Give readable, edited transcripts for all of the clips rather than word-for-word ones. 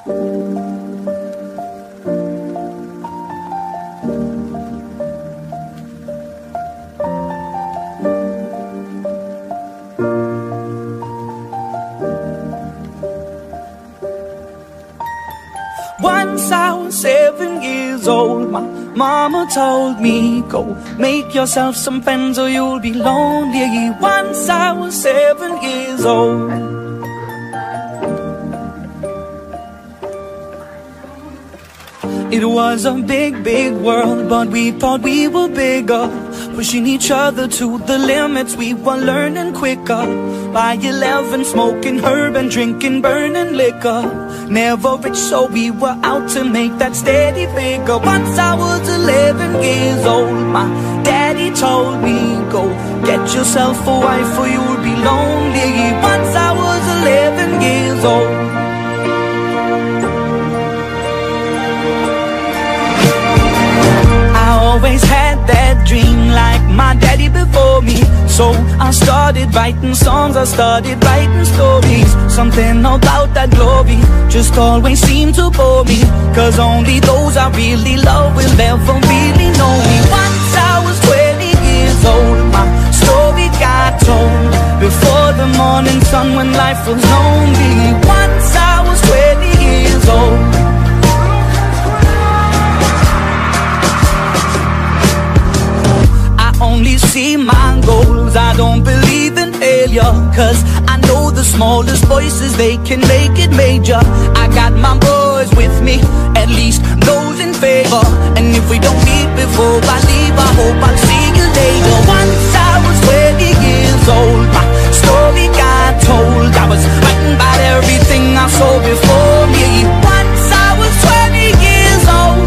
Once I was 7 years old, my mama told me, go make yourself some friends or you'll be lonely. Once I was 7 years old. It was a big, big world, but we thought we were bigger, pushing each other to the limits. We were learning quicker. By 11, smoking herb and drinking burning liquor. Never rich, so we were out to make that steady figure. Once I was 11 years old, my daddy told me, go get yourself a wife or you'll be lonely. Once I was 11 years old. Always had that dream like my daddy before me. So I started writing songs, I started writing stories. Something about that glory just always seemed to bore me, cause only those I really love will ever really know me. Once I was 20 years old, my story got told before the morning sun when life was lonely. Once I was 20 years old. Only see my goals, I don't believe in failure, cause I know the smallest voices, they can make it major. I got my boys with me, at least those in favor. And if we don't meet before I leave, I hope I'll see you later. Once I was 20 years old, my story got told. I was writing about everything I saw before me. Once I was 20 years old.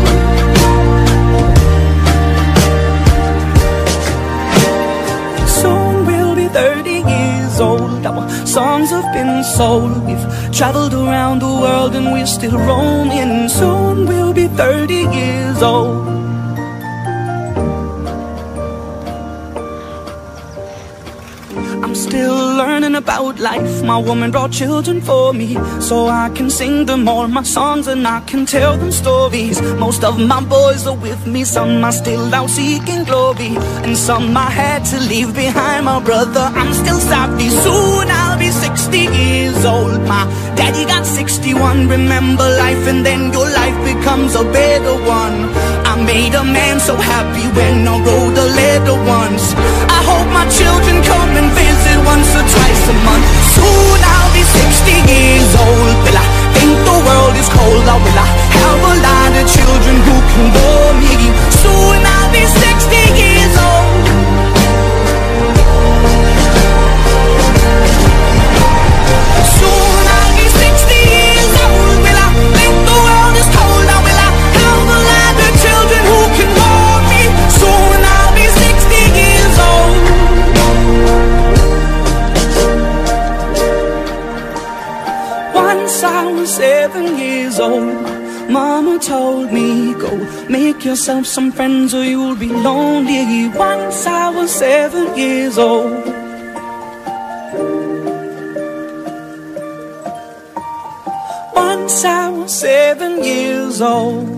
Our songs have been sold. We've traveled around the world and we're still roaming. Soon we'll be 30 years old. I'm still learning about life. My woman brought children for me, so I can sing them all my songs and I can tell them stories. Most of my boys are with me, some are still out seeking glory, and some I had to leave behind. My brother, I'm still savvy. Soon I'll be 60 years old. My daddy got 61. Remember life and then your life becomes a better one. I made a man so happy when I wrote a letter once. I hope my children come and visit once or twice a month. Soon I'll be 60 years old. Will I think the world is cold, or will I have a lot of children who can bore me? Soon I'll be 60 years old. Soon I'll be 60 years old. Will I think the world is cold, or will I have a lot of children who can bore me? Soon I'll be 60 years old. Once I was 7 years old, mama told me, go make yourself some friends or you'll be lonely. Once I was 7 years old. Once I was 7 years old.